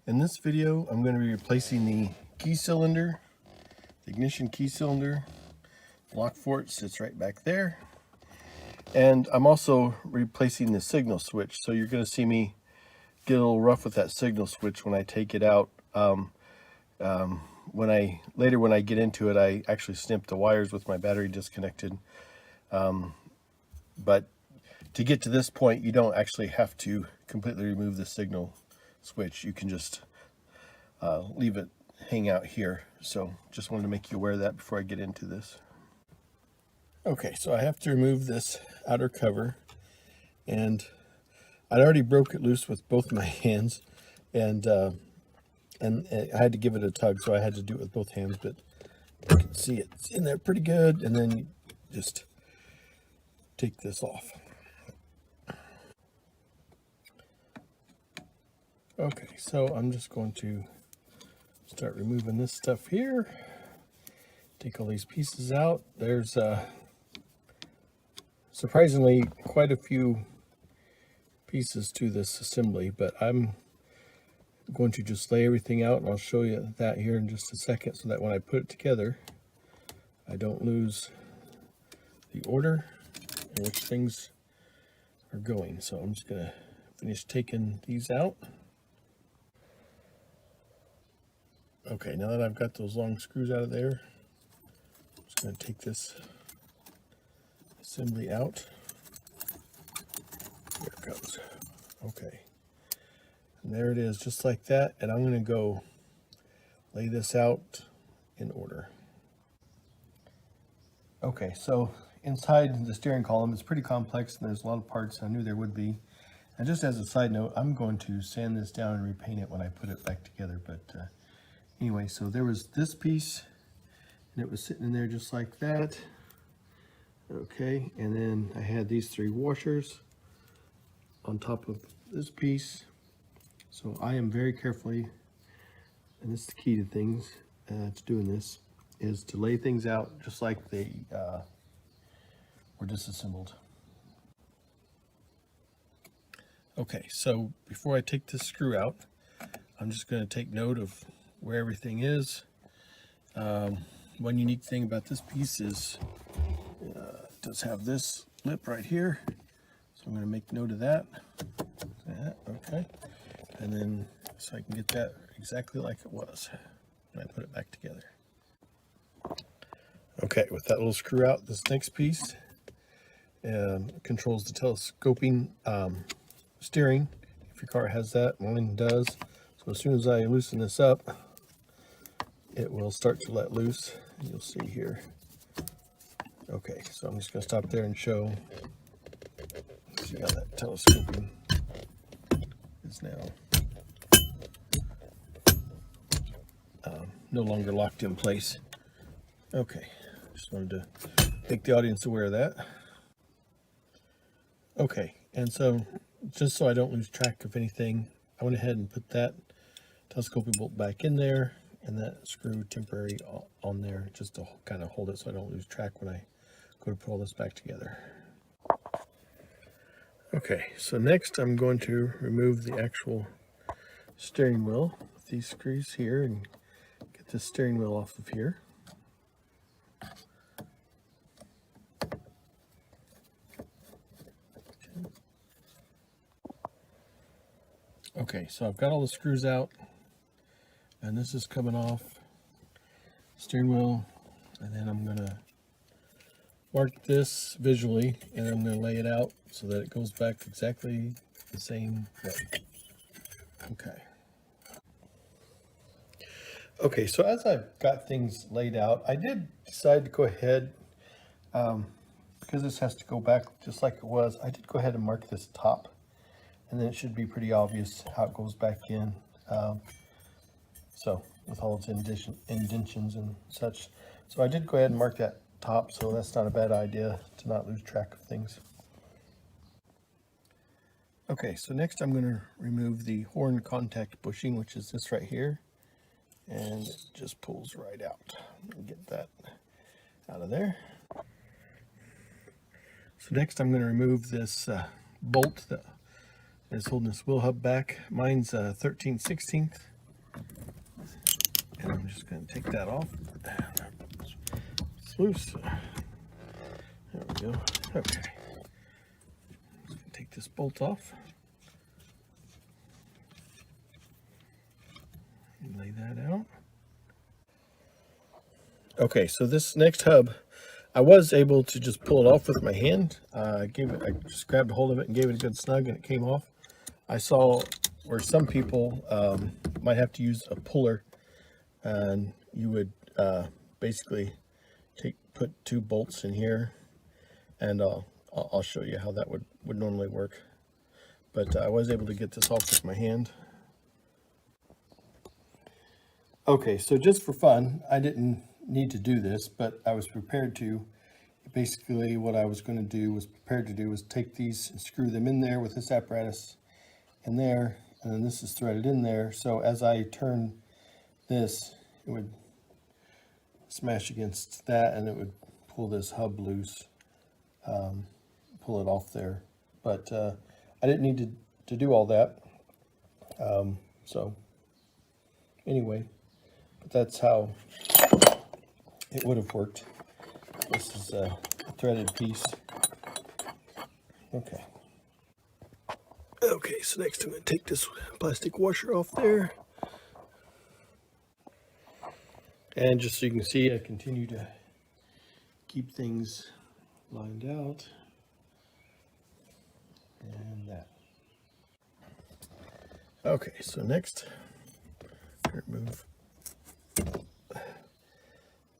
In this video, I'm going to be replacing the key cylinder, the ignition key cylinder. Lock for it sits right back there. And I'm also replacing the signal switch. So you're going to see me get a little rough with that signal switch when I take it out. When I get into it, I actually snipped the wires with my battery disconnected. But to get to this point, you don't actually have to completely remove the signal switch. You can just leave it hang out here. So just wanted to make you aware of that before I get into this. Okay, so I have to remove this outer cover, and I'd already broke it loose with both my hands, and I had to give it a tug, so I had to do it with both hands, but you can see it's in there pretty good. And then you just take this off. Okay, so I'm just going to start removing this stuff here. Take all these pieces out. There's surprisingly quite a few pieces to this assembly, but I'm going to just lay everything out, and I'll show you that here in just a second, so that when I put it together, I don't lose the order in which things are going. So I'm just going to finish taking these out. Okay, now that I've got those long screws out of there, I'm just going to take this assembly out. There it goes. Okay. And there it is, just like that. And I'm going to go lay this out in order. Okay, so inside the steering column, it's pretty complex, and there's a lot of parts. I knew there would be. And just as a side note, I'm going to sand this down and repaint it when I put it back together. But anyway, so there was this piece, and it was sitting in there just like that. Okay, and then I had these three washers on top of this piece. So I am very carefully, and this is the key to things, to doing this, is to lay things out just like they were disassembled. Okay, so before I take this screw out, I'm just going to take note of where everything is. One unique thing about this piece is it does have this lip right here, so I'm going to make note of that. Okay, and then so I can get that exactly like it was when I put it back together. Okay, with that little screw out, this next piece controls the telescoping steering. If your car has that, mine does. So as soon as I loosen this up, it will start to let loose. You'll see here. Okay, so I'm just going to stop there and show. See how that telescoping is now no longer locked in place. Okay, just wanted to make the audience aware of that. Okay, and so just so I don't lose track of anything, I went ahead and put that telescoping bolt back in there, and that screw temporary on there, just to kind of hold it so I don't lose track when I go to put all this back together. Okay, so next I'm going to remove the actual steering wheel with these screws here and get the steering wheel off of here. Okay, so I've got all the screws out, and this is coming off steering wheel, and then I'm going to mark this visually, and I'm going to lay it out so that it goes back exactly the same way. Okay. Okay, so as I've got things laid out, I did decide to go ahead, because this has to go back just like it was, I did go ahead and mark this top, and then it should be pretty obvious how it goes back in. So with all its indentions and such. So I did go ahead and mark that top, so that's not a bad idea to not lose track of things. Okay, so next I'm going to remove the horn contact bushing, which is this right here, and it just pulls right out. Get that out of there. So next I'm going to remove this bolt that is holding this wheel hub back. Mine's 13/16. And I'm just going to take that off. It's loose. There we go. Okay. Just going to take this bolt off. And lay that out. Okay, so this next hub, I was able to just pull it off with my hand. I just grabbed a hold of it and gave it a good snug, and it came off. I saw where some people might have to use a puller, and you would basically put 2 bolts in here, and I'll show you how that would normally work. But I was able to get this off with my hand. Okay, so just for fun, I didn't need to do this, but I was prepared to. Basically, what I was prepared to do was take these and screw them in there with this apparatus in there, and then this is threaded in there. So as I turn this, it would smash against that, and it would pull this hub loose, pull it off there. But I didn't need to do all that. So anyway, but that's how it would have worked. This is a threaded piece. Okay. Okay, so next I'm going to take this plastic washer off there. And just so you can see, I continue to keep things lined out. And that. Okay, so next, remove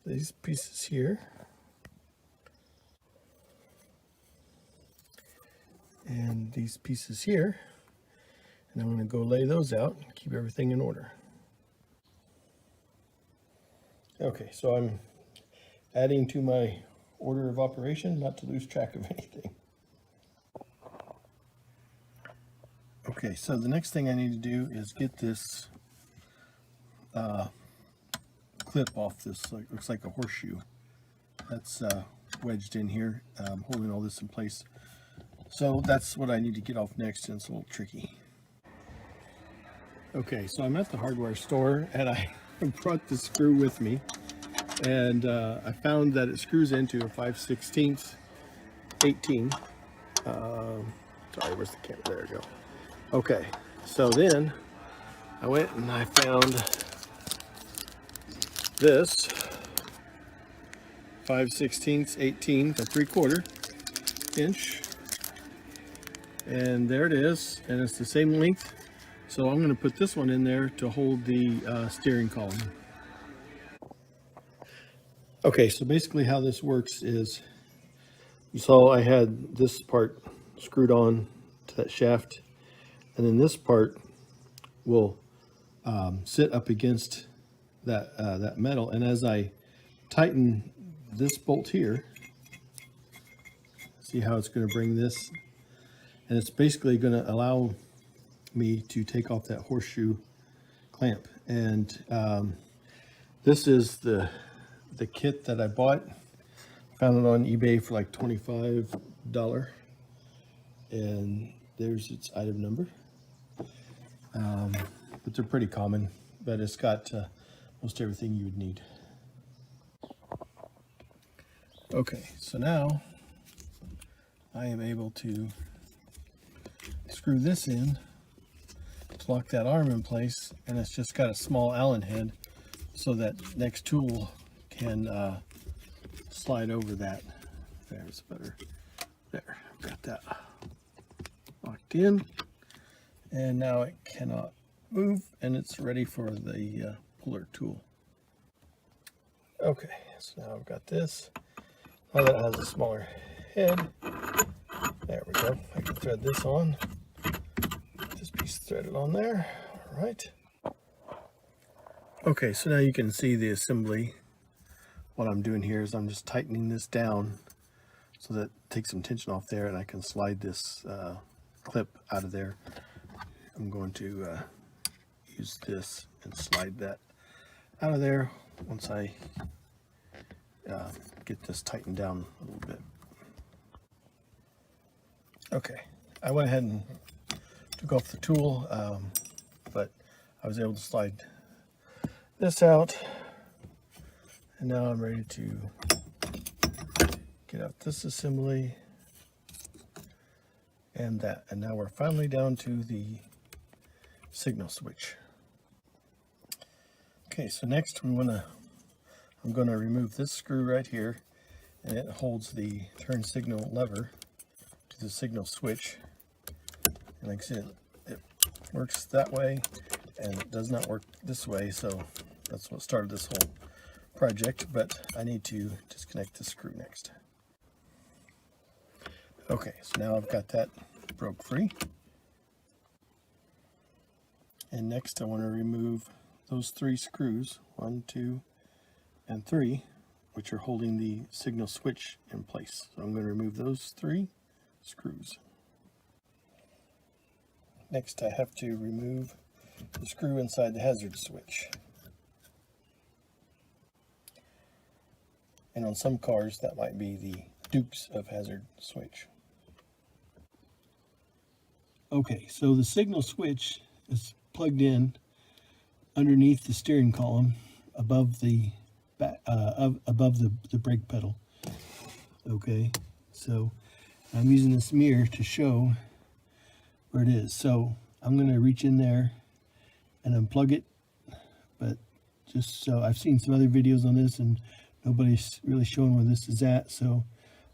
these pieces here. And these pieces here. And I'm going to go lay those out and keep everything in order. Okay, so I'm adding to my order of operation, not to lose track of anything. Okay, so the next thing I need to do is get this clip off this. Looks like a horseshoe. That's wedged in here, holding all this in place. So that's what I need to get off next, and it's a little tricky. Okay, so I'm at the hardware store, and I brought the screw with me, and I found that it screws into a 5/16 18. Sorry, where's the camera? There we go. Okay, so then I went and I found this 5/16 18, a 3/4 inch, and there it is, and it's the same length. So I'm going to put this one in there to hold the steering column. Okay, so basically how this works is, you saw I had this part screwed on to that shaft, and then this part will sit up against that metal. And as I tighten this bolt here, see how it's going to bring this, and it's basically going to allow me to take off that horseshoe clamp. And this is the kit that I bought. Found it on eBay for like $25, and there's its item number. But they're pretty common, but it's got most everything you would need. Okay, so now I am able to screw this in to lock that arm in place, and it's just got a small Allen head so that next tool can slide over that. There's better. There, got that locked in, and now it cannot move, and it's ready for the puller tool. Okay, so now I've got this. Now that it has a smaller head, there we go. I can thread this on. This piece threaded on there. All right. Okay, so now you can see the assembly. What I'm doing here is I'm just tightening this down so that it takes some tension off there, and I can slide this clip out of there. I'm going to use this and slide that out of there once I get this tightened down a little bit. Okay, I went ahead and took off the tool, but I was able to slide this out. And now I'm ready to get out this assembly and that. And now we're finally down to the signal switch. Okay, so next I'm gonna remove this screw right here, and it holds the turn signal lever to the signal switch. And like I said, it works that way and it does not work this way, so that's what started this whole project, but I need to disconnect the screw next. Okay, so now I've got that broke free. And next I want to remove those 3 screws, 1, 2, and 3, which are holding the signal switch in place. So I'm going to remove those 3 screws. Next I have to remove the screw inside the hazard switch. And on some cars that might be the dupes of hazard switch. Okay, so the signal switch is plugged in underneath the steering column above the brake pedal. Okay, so I'm using this mirror to show where it is. So I'm going to reach in there and unplug it, but just so I've seen some other videos on this and nobody's really showing where this is at, so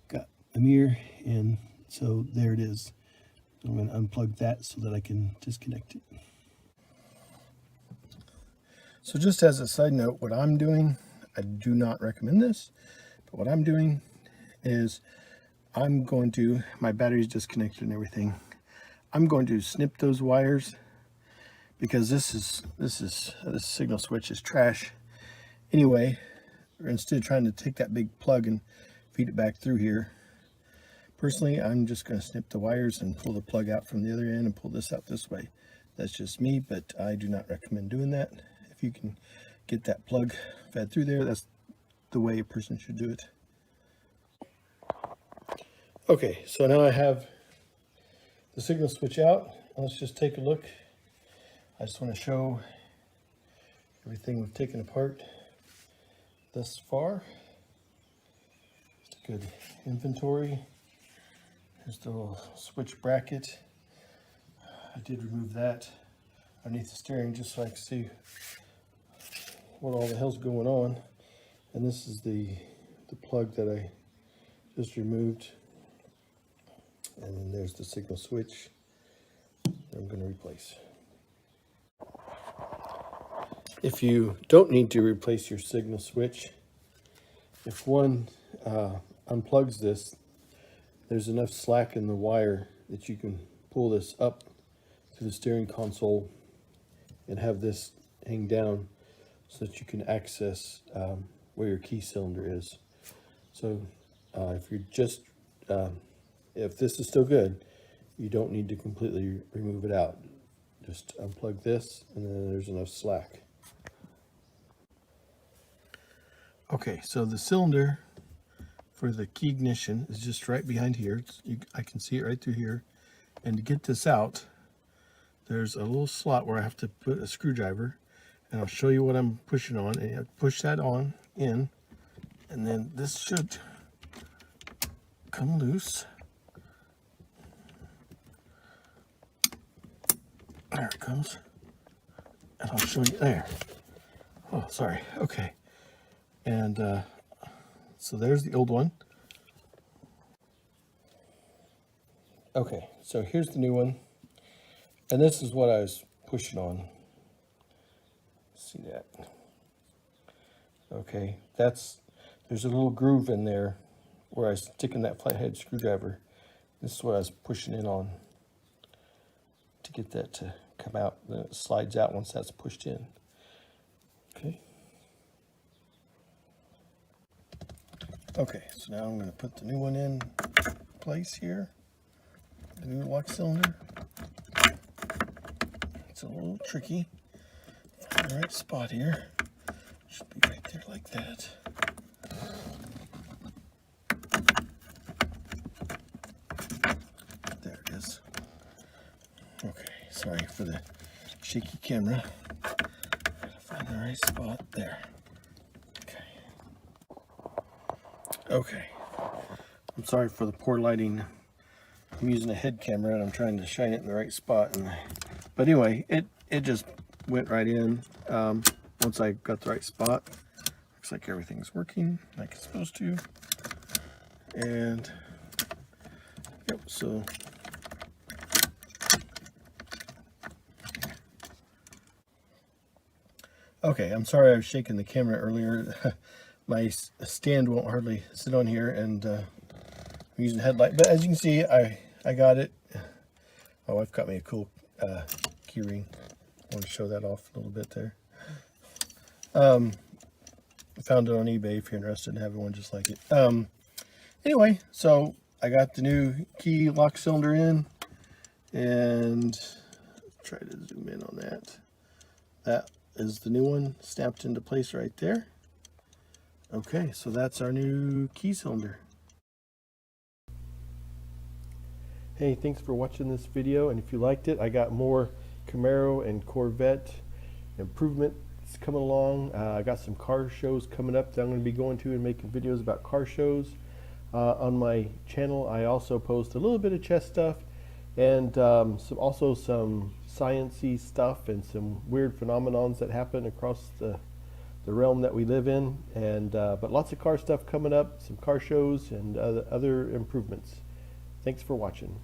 got a mirror, and so there it is. I'm going to unplug that so that I can disconnect it. So just as a side note, what I'm doing, I do not recommend this, but what I'm doing is my battery's disconnected and everything. I'm going to snip those wires because this signal switch is trash anyway. Instead of trying to take that big plug and feed it back through here, personally, I'm just going to snip the wires and pull the plug out from the other end and pull this out this way. That's just me, but I do not recommend doing that. If you can get that plug fed through there, that's the way a person should do it. Okay, so now I have the signal switch out. Let's just take a look. I just want to show everything we've taken apart thus far. Just a good inventory. Here's the little switch bracket. I did remove that underneath the steering just so I can see what all the hell's going on. And this is the plug that I just removed. And then there's the signal switch that I'm going to replace. If you don't need to replace your signal switch, if one unplugs this, there's enough slack in the wire that you can pull this up to the steering console and have this hang down so that you can access where your key cylinder is. So if this is still good, you don't need to completely remove it out. Just unplug this and then there's enough slack. Okay, so the cylinder for the key ignition is just right behind here. I can see it right through here. And to get this out, there's a little slot where I have to put a screwdriver, and I'll show you what I'm pushing on. And you have to push that on in, and then this should come loose. There it comes. And I'll show you there. Oh, sorry. Okay. And so there's the old one. Okay, so here's the new one. And this is what I was pushing on. See that? Okay, there's a little groove in there where I was sticking that flathead screwdriver. This is what I was pushing in on to get that to come out. Then it slides out once that's pushed in. Okay. Okay, so now I'm going to put the new one in place here. The new lock cylinder. It's a little tricky. Find the right spot here. Should be right there like that. There it is. Okay, sorry for the shaky camera. Gotta find the right spot there. Okay. I'm sorry for the poor lighting. I'm using a head camera and I'm trying to shine it in the right spot. But anyway, it just went right in once I got the right spot. Looks like everything's working like it's supposed to. And yep, so okay, I'm sorry I was shaking the camera earlier. My stand won't hardly sit on here, and I'm using a headlight. But as you can see, I got it. My wife got me a cool key ring. I want to show that off a little bit there. Found it on eBay if you're interested in having one just like it. Anyway, so I got the new key lock cylinder in, and try to zoom in on that. That is the new one snapped into place right there. Okay, so that's our new key cylinder. Hey, thanks for watching this video, and if you liked it, I got more Camaro and Corvette improvements coming along. I got some car shows coming up that I'm going to be going to and making videos about car shows. On my channel, I also post a little bit of chess stuff and also some science-y stuff and some weird phenomenons that happen across the realm that we live in, and but lots of car stuff coming up, some car shows and other improvements. Thanks for watching.